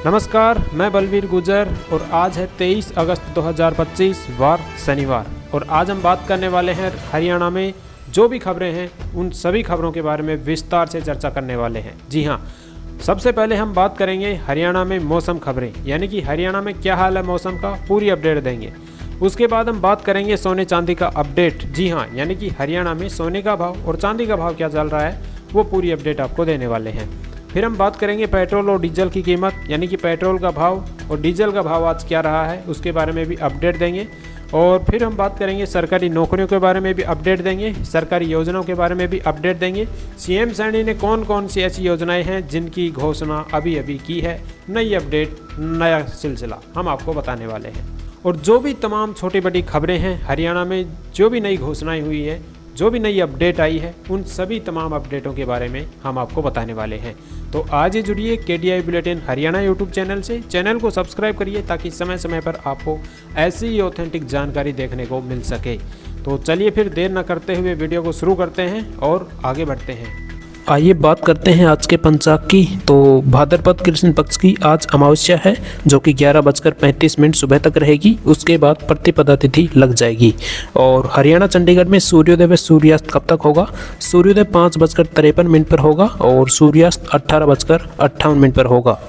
नमस्कार, मैं बलवीर गुजर और आज है 23 अगस्त 2025 वार शनिवार। और आज हम बात करने वाले हैं हरियाणा में जो भी खबरें हैं उन सभी खबरों के बारे में विस्तार से चर्चा करने वाले हैं। जी हाँ, सबसे पहले हम बात करेंगे हरियाणा में मौसम खबरें, यानी कि हरियाणा में क्या हाल है मौसम का, पूरी अपडेट देंगे। उसके बाद हम बात करेंगे सोने चांदी का अपडेट। जी हाँ, यानी कि हरियाणा में सोने का भाव और चांदी का भाव क्या चल रहा है वो पूरी अपडेट आपको देने वाले हैं। फिर हम बात करेंगे पेट्रोल और डीजल की कीमत, यानी कि पेट्रोल का भाव और डीजल का भाव आज क्या रहा है उसके बारे में भी अपडेट देंगे। और फिर हम बात करेंगे सरकारी नौकरियों के बारे में भी अपडेट देंगे, सरकारी योजनाओं के बारे में भी अपडेट देंगे। सीएम सैनी ने कौन कौन सी ऐसी योजनाएं हैं जिनकी घोषणा अभी अभी की है, नई अपडेट, नया सिलसिला हम आपको बताने वाले हैं। और जो भी तमाम छोटी बड़ी खबरें हैं हरियाणा में, जो भी नई घोषणाएं हुई है, जो भी नई अपडेट आई है, उन सभी तमाम अपडेटों के बारे में हम आपको बताने वाले हैं। तो आज ही जुड़िए KDI bulletin Haryana YouTube channel से। चैनल को सब्सक्राइब करिए ताकि समय समय पर आपको ऐसी ही ऑथेंटिक जानकारी देखने को मिल सके। तो चलिए फिर देर न करते हुए वीडियो को शुरू करते हैं और आगे बढ़ते हैं। आइए बात करते हैं आज के पंचांग की। तो भाद्रपद कृष्ण पक्ष की आज अमावस्या है जो कि 11:35 सुबह तक रहेगी। उसके बाद प्रतिपदा तिथि लग जाएगी। और हरियाणा चंडीगढ़ में सूर्योदय व सूर्यास्त कब तक होगा? सूर्योदय 5:53 पर होगा और सूर्यास्त 18:58 पर होगा।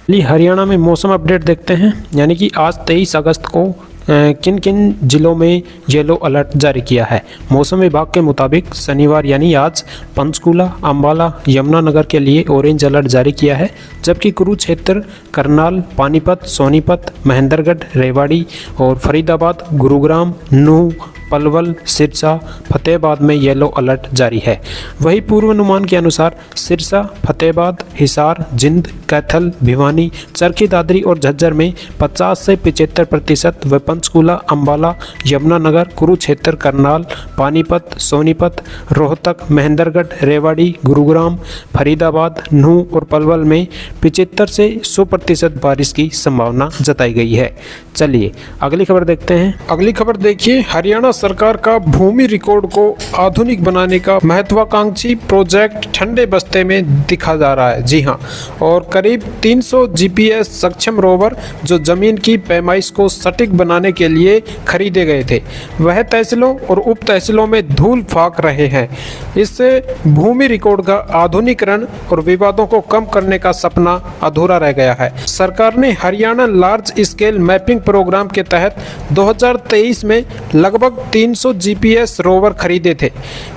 हरियाणा में मौसम अपडेट देखते हैं, यानी कि आज 23 अगस्त को किन किन जिलों में येलो अलर्ट जारी किया है। मौसम विभाग के मुताबिक शनिवार यानी आज पंचकूला, अंबाला, यमुनानगर के लिए ऑरेंज अलर्ट जारी किया है, जबकि कुरुक्षेत्र, करनाल, पानीपत, सोनीपत, महेंद्रगढ़, रेवाड़ी और फरीदाबाद, गुरुग्राम, नूह, पलवल, सिरसा, फतेहाबाद में येलो अलर्ट जारी है। वही पूर्वानुमान के अनुसार सिरसा, फतेहाबाद, हिसार, जिंद, कैथल, भिवानी, चरखी दादरी और झज्जर में 50 से 75% व पंचकूला, अंबाला, यमुनानगर, कुरुक्षेत्र, करनाल, पानीपत, सोनीपत, रोहतक, महेंद्रगढ़, रेवाड़ी, गुरुग्राम, फरीदाबाद, नूह और पलवल में 75 से 100% बारिश की संभावना जताई गई है। चलिए अगली खबर देखते हैं। अगली खबर देखिए, हरियाणा सरकार का भूमि रिकॉर्ड को आधुनिक बनाने का महत्वाकांक्षी प्रोजेक्ट ठंडे बस्ते में दिखा जा रहा है। जी हाँ, और करीब 300 GPS सक्षम रोवर जो जमीन की पैमाइश को सटीक बनाने के लिए खरीदे गए थे, वह तहसीलों और उप तहसीलों में धूल फाक रहे हैं। इससे भूमि रिकॉर्ड का आधुनिकीकरण और विवादों को कम करने का सपना अधूरा रह गया है। सरकार ने Haryana large scale mapping program के तहत 2023 में लगभग 300 GPS रोवर खरीदे थे।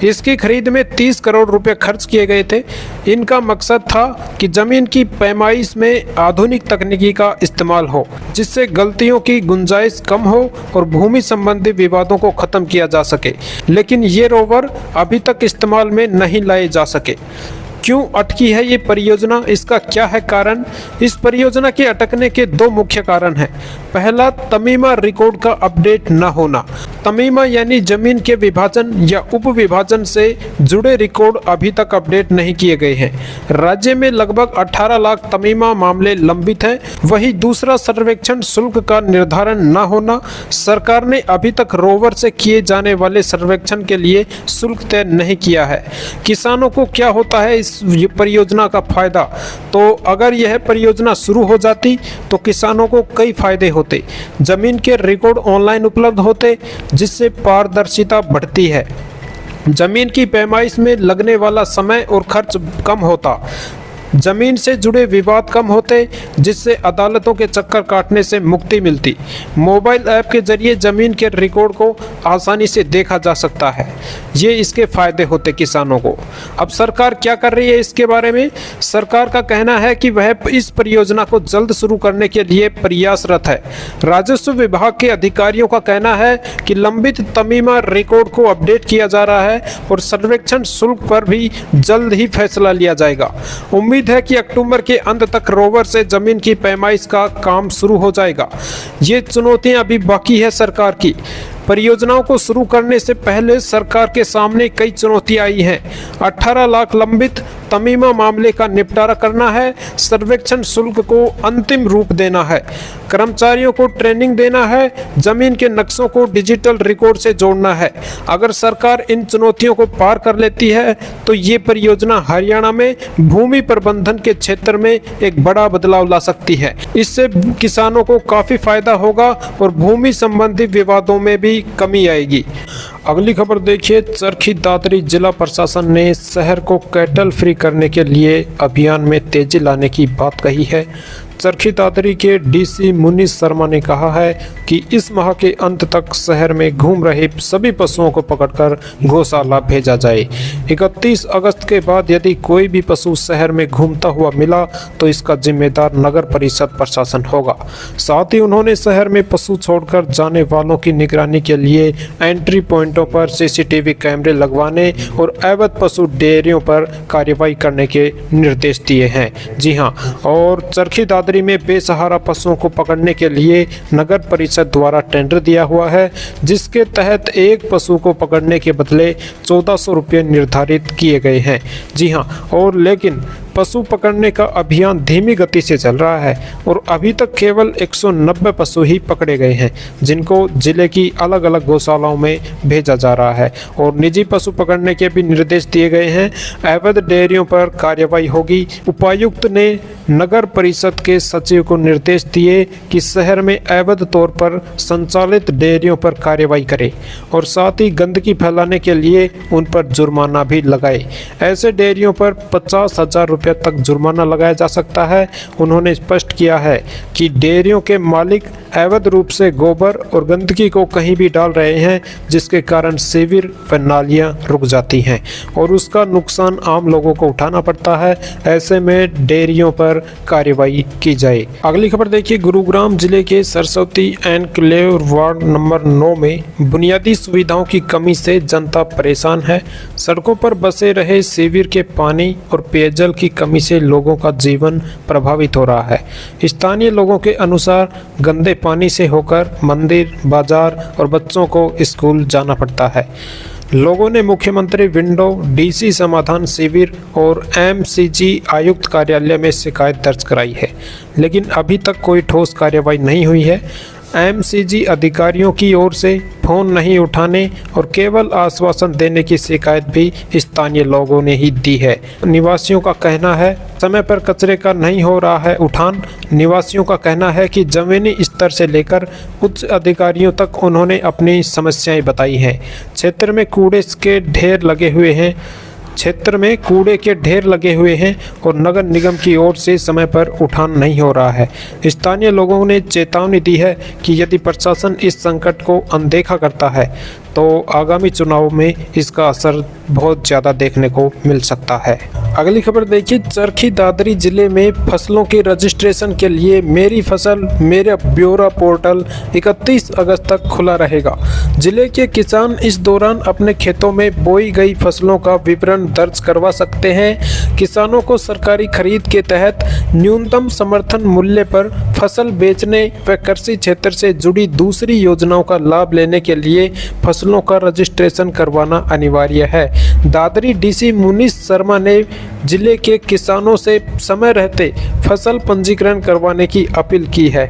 इसकी खरीद में 30 करोड़ रुपए खर्च किए गए थे। इनका मकसद था कि जमीन की पैमाइश में आधुनिक तकनीकी का इस्तेमाल हो, जिससे गलतियों की गुंजाइश कम हो और भूमि संबंधी विवादों को खत्म किया जा सके। लेकिन ये रोवर अभी तक इस्तेमाल में नहीं लाए जा सके। क्यों अटकी है ये परियोजना, इसका क्या है कारण? इस परियोजना के अटकने के दो मुख्य कारण हैं। पहला, तमीमा रिकॉर्ड का अपडेट न होना। तमीमा यानी जमीन के विभाजन या उप विभाजन से जुड़े रिकॉर्ड अभी तक अपडेट नहीं किए गए हैं। राज्य में लगभग 18 लाख तमीमा मामले लंबित हैं। वही दूसरा, सर्वेक्षण शुल्क का निर्धारण न होना। सरकार ने अभी तक रोवर से किए जाने वाले सर्वेक्षण के लिए शुल्क तय नहीं किया है। किसानों को क्या होता है इस परियोजना का फायदा? तो अगर यह परियोजना शुरू हो जाती तो किसानों को कई फायदे होते। जमीन के रिकॉर्ड ऑनलाइन उपलब्ध होते, जिससे पारदर्शिता बढ़ती है। जमीन की पैमाइश में लगने वाला समय और खर्च कम होता। जमीन से जुड़े विवाद कम होते, जिससे अदालतों के चक्कर काटने से मुक्ति मिलती। मोबाइल ऐप के जरिए जमीन के रिकॉर्ड को आसानी से देखा जा सकता है। ये इसके फायदे होते किसानों को। अब सरकार क्या कर रही है इसके बारे में? सरकार का कहना है कि वह इस परियोजना को जल्द शुरू करने के लिए प्रयासरत है। राजस्व विभाग के अधिकारियों का कहना है कि लंबित तमीमा रिकॉर्ड को अपडेट किया जा रहा है और सर्वेक्षण शुल्क पर भी जल्द ही फैसला लिया जाएगा। उम्मीद है कि अक्टूबर के अंत तक रोवर से जमीन की पैमाइश का काम शुरू हो जाएगा। ये चुनौतियां अभी बाकी है सरकार की। परियोजनाओं को शुरू करने से पहले सरकार के सामने कई चुनौतियां आई हैं। 18 लाख लंबित तमीमा मामले का निपटारा करना है, सर्वेक्षण शुल्क को अंतिम रूप देना है, कर्मचारियों को ट्रेनिंग देना है, जमीन के नक्शों को डिजिटल रिकॉर्ड से जोड़ना है। अगर सरकार इन चुनौतियों को पार कर लेती है तो ये परियोजना हरियाणा में भूमि प्रबंधन के क्षेत्र में एक बड़ा बदलाव ला सकती है। इससे किसानों को काफी फायदा होगा और भूमि संबंधी विवादों में भी कमी आएगी। अगली खबर देखिए, चरखी दादरी जिला प्रशासन ने शहर को कैटल फ्री करने के लिए अभियान में तेजी लाने की बात कही है। चरखी दादरी के डीसी मुनीष शर्मा ने कहा है कि इस माह के अंत तक शहर में घूम रहे सभी पशुओं को पकड़कर गौशाला भेजा जाए। 31 अगस्त के बाद यदि कोई भी पशु शहर में घूमता हुआ मिला तो इसका जिम्मेदार नगर परिषद प्रशासन होगा। साथ ही उन्होंने शहर में पशु छोड़कर जाने वालों की निगरानी के लिए एंट्री पॉइंटों पर सीसीटीवी कैमरे लगवाने और अवैध पशु डेयरियों पर कार्रवाई करने के निर्देश दिए हैं। जी हाँ, और चरखी दादरी में बेसहारा पशुओं को पकड़ने के लिए नगर परिषद द्वारा टेंडर दिया हुआ है, जिसके तहत एक पशु को पकड़ने के बदले 1400 रुपये निर्धारित किए गए हैं। जी हाँ, और लेकिन पशु पकड़ने का अभियान धीमी गति से चल रहा है और अभी तक केवल 190 पशु ही पकड़े गए हैं, जिनको जिले की अलग अलग गौशालाओं में भेजा जा रहा है और निजी पशु पकड़ने के भी निर्देश दिए गए हैं। अवैध डेयरियों पर कार्रवाई होगी। उपायुक्त ने नगर परिषद के सचिव को निर्देश दिए कि शहर में अवैध तौर पर संचालित डेयरियों पर कार्रवाई करे और साथ ही गंदगी फैलाने के लिए उन पर जुर्माना भी लगाए। ऐसे डेयरियों पर 50,000 रुपये तक जुर्माना लगाया जा सकता है। उन्होंने स्पष्ट किया है कि डेयरियों के मालिक अवैध रूप से गोबर और गंदगी को कहीं भी डाल रहे हैं, जिसके कारण शिविर व नालियां रुक जाती हैं और उसका नुकसान आम लोगों को उठाना पड़ता है। ऐसे में डेयरियों पर कार्रवाई की जाए। अगली खबर देखिए, गुरुग्राम जिले के सरस्वती एनक्लेव वार्ड नंबर 9 में बुनियादी सुविधाओं की कमी से जनता परेशान है। सड़कों पर बसे रहे शिविर के पानी और पेयजल की कमी से लोगों का जीवन प्रभावित हो रहा है। स्थानीय लोगों के अनुसार गंदे पानी से होकर मंदिर, बाजार और बच्चों को स्कूल जाना पड़ता है। लोगों ने मुख्यमंत्री विंडो, डीसी समाधान शिविर और एमसीजी आयुक्त कार्यालय में शिकायत दर्ज कराई है, लेकिन अभी तक कोई ठोस कार्रवाई नहीं हुई है। एमसीजी अधिकारियों की ओर से फोन नहीं उठाने और केवल आश्वासन देने की शिकायत भी स्थानीय लोगों ने ही दी है। निवासियों का कहना है समय पर कचरे का नहीं हो रहा है उठान। निवासियों का कहना है कि जमीनी स्तर से लेकर उच्च अधिकारियों तक उन्होंने अपनी समस्याएं बताई हैं। क्षेत्र में कूड़े के ढेर लगे हुए हैं और नगर निगम की ओर से समय पर उठान नहीं हो रहा है। स्थानीय लोगों ने चेतावनी दी है कि यदि प्रशासन इस संकट को अनदेखा करता है तो आगामी चुनाव में इसका असर बहुत ज़्यादा देखने को मिल सकता है। अगली खबर देखिए, चरखी दादरी जिले में फसलों के रजिस्ट्रेशन के लिए मेरी फसल मेरा ब्यौरा पोर्टल 31 अगस्त तक खुला रहेगा। जिले के किसान इस दौरान अपने खेतों में बोई गई फसलों का विवरण दर्ज करवा सकते हैं। किसानों को सरकारी खरीद के तहत न्यूनतम समर्थन मूल्य पर फसल बेचने व कृषि क्षेत्र से जुड़ी दूसरी योजनाओं का लाभ लेने के लिए फसलों का रजिस्ट्रेशन करवाना अनिवार्य है। दादरी डीसी मुनीष शर्मा ने जिले के किसानों से समय रहते फसल पंजीकरण करवाने की अपील की है।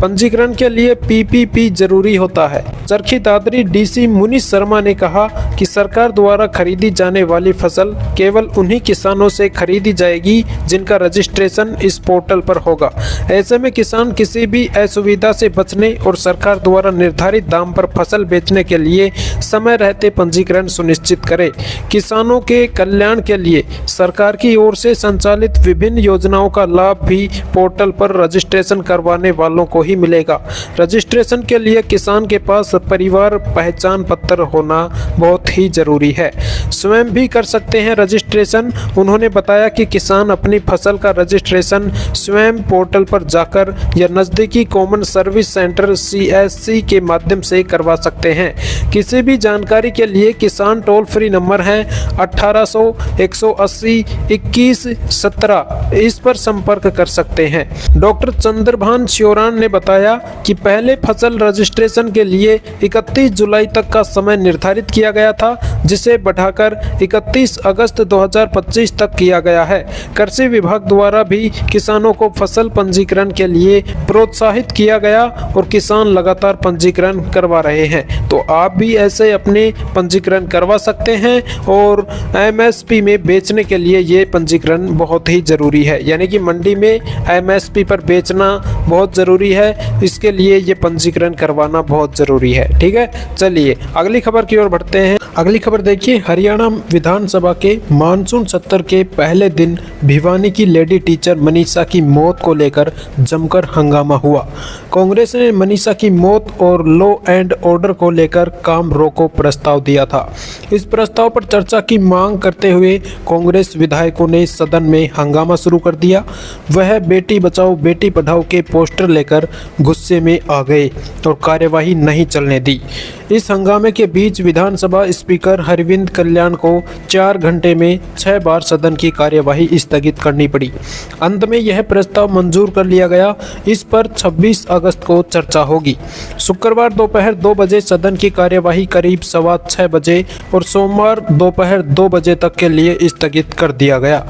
पंजीकरण के लिए पीपीपी जरूरी होता है। चरखी दादरी डीसी मुनीष शर्मा ने कहा कि सरकार द्वारा खरीदी जाने वाली फसल केवल उन्हीं किसानों से खरीदी जाएगी जिनका रजिस्ट्रेशन इस पोर्टल पर होगा। ऐसे में किसान किसी भी असुविधा से बचने और सरकार द्वारा निर्धारित दाम पर फसल बेचने के लिए समय रहते पंजीकरण सुनिश्चित करे। किसानों के कल्याण के लिए सरकार की ओर से संचालित विभिन्न योजनाओं का लाभ भी पोर्टल पर रजिस्ट्रेशन करवाने वालों को ही मिलेगा। रजिस्ट्रेशन के लिए किसान के पास परिवार पहचान पत्र होना बहुत ही जरूरी है। स्वयं भी कर सकते हैं रजिस्ट्रेशन। उन्होंने बताया कि किसान अपनी फसल का रजिस्ट्रेशन स्वयं पोर्टल पर जाकर या नज़दीकी कॉमन सर्विस सेंटर CSC के माध्यम से करवा सकते हैं। किसी भी जानकारी के लिए किसान टोल फ्री नंबर है 1800 180 21 17, इस पर संपर्क कर सकते हैं। डॉक्टर चंद्रभान श्योरान ने बताया कि पहले फसल रजिस्ट्रेशन के लिए 31 जुलाई तक का समय निर्धारित किया गया था, जिसे बढ़ाकर 31 अगस्त 2025 तक किया गया है। कृषि विभाग द्वारा भी किसानों को फसल पंजीकरण के लिए प्रोत्साहित किया गया और किसान लगातार पंजीकरण करवा रहे हैं। तो आप भी ऐसे अपने पंजीकरण करवा सकते हैं और एमएसपी में बेचने के लिए ये पंजीकरण बहुत ही ज़रूरी है, यानी कि मंडी में एमएसपी पर बेचना बहुत ज़रूरी है, इसके लिए ये पंजीकरण करवाना बहुत ज़रूरी है। ठीक है, चलिए अगली खबर की ओर बढ़ते हैं। अगली खबर देखिए, हरियाणा विधानसभा के मानसून सत्र के पहले दिन भिवानी की लेडी टीचर मनीषा की मौत को लेकर जमकर हंगामा हुआ। कांग्रेस ने मनीषा की मौत और लॉ एंड ऑर्डर को लेकर काम रोको प्रस्ताव दिया था। इस प्रस्ताव पर चर्चा की मांग करते हुए कांग्रेस विधायकों ने सदन में हंगामा शुरू कर दिया। वह बेटी बचाओ बेटी पढ़ाओ के पोस्टर लेकर गुस्से में आ गए और कार्यवाही नहीं चलने दी। इस हंगामे के बीच विधानसभा स्पीकर हरविंद कल्याण को 4 घंटे में 6 बार सदन की कार्यवाही स्थगित करनी पड़ी। अंत में यह प्रस्ताव मंजूर कर लिया गया। इस पर 26 अगस्त को चर्चा होगी। शुक्रवार दोपहर 2 बजे सदन की कार्यवाही करीब 6:15 बजे और सोमवार दोपहर 2 बजे तक के लिए स्थगित कर दिया गया।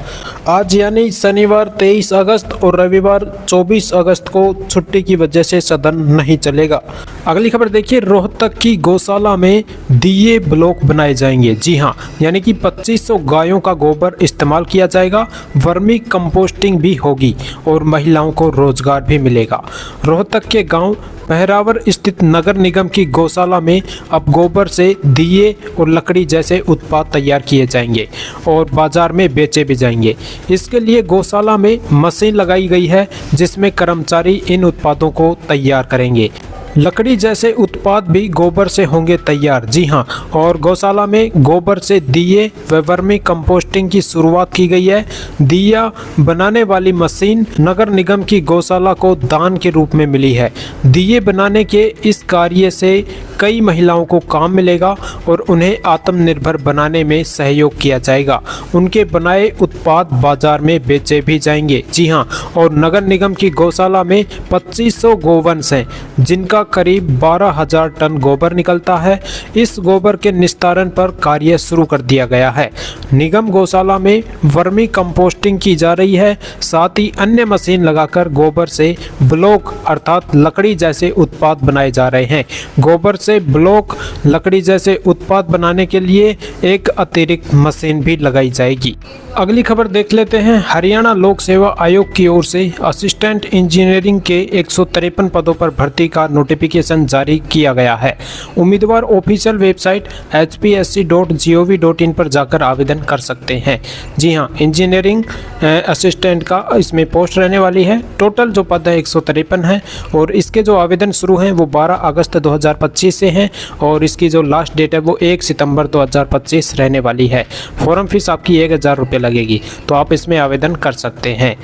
आज यानी शनिवार 23 अगस्त और रविवार 24 अगस्त को छुट्टी की वजह से सदन नहीं चलेगा। अगली खबर देखिए, रोहतक की गौशाला में दिए ब्लॉक बनाए जाएंगे। जी हाँ, यानी कि 2500 गायों का गोबर इस्तेमाल किया जाएगा, वर्मी कंपोस्टिंग भी होगी और महिलाओं को रोजगार भी मिलेगा। रोहतक के गांव पहरावर स्थित नगर निगम की गौशाला में अब गोबर से दिए और लकड़ी जैसे उत्पाद तैयार किए जाएंगे और बाजार में बेचे भी जाएंगे। इसके लिए गौशाला में मशीन लगाई गई है जिसमें कर्मचारी इन उत्पादों को तैयार करेंगे। लकड़ी जैसे उत्पाद भी गोबर से होंगे तैयार। जी हाँ, और गौशाला में गोबर से दिए व वर्मी कंपोस्टिंग की शुरुआत की गई है। दिया बनाने वाली मशीन नगर निगम की गौशाला को दान के रूप में मिली है। दिए बनाने के इस कार्य से कई महिलाओं को काम मिलेगा और उन्हें आत्मनिर्भर बनाने में सहयोग किया जाएगा। उनके बनाए उत्पाद बाजार में बेचे भी जाएंगे। जी हाँ, और नगर निगम की गौशाला में 2500 गोवंश हैं जिनका करीब 12,000 टन गोबर निकलता है। इस गोबर के निस्तारण पर कार्य शुरू कर दिया गया है। निगम गौशाला में वर्मी कंपोस्टिंग की जा रही है, साथ ही अन्य मशीन लगाकर गोबर से ब्लॉक अर्थात लकड़ी जैसे उत्पाद बनाए जा रहे हैं। गोबर से ब्लॉक लकड़ी जैसे उत्पाद बनाने के लिए एक अतिरिक्त मशीन भी लगाई जाएगी। अगली खबर देख लेते हैं। हरियाणा लोक सेवा आयोग की ओर से असिस्टेंट इंजीनियरिंग के 153 पदों पर भर्ती का नोटिफिकेशन जारी किया गया है। उम्मीदवार ऑफिशियल वेबसाइट hpsc.gov.in पर जाकर आवेदन कर सकते हैं। जी हाँ, इंजीनियरिंग असिस्टेंट का इसमें पोस्ट रहने वाली है। टोटल जो पद है 153 है और इसके जो आवेदन शुरू हैं वो 12 अगस्त 2025 से हैं और इसकी जो लास्ट डेट है वो 1 सितंबर 2025 रहने वाली है। फॉर्म फीस आपकी 1000 रुपये लगेगी, तो आप इसमें आवेदन कर सकते हैं।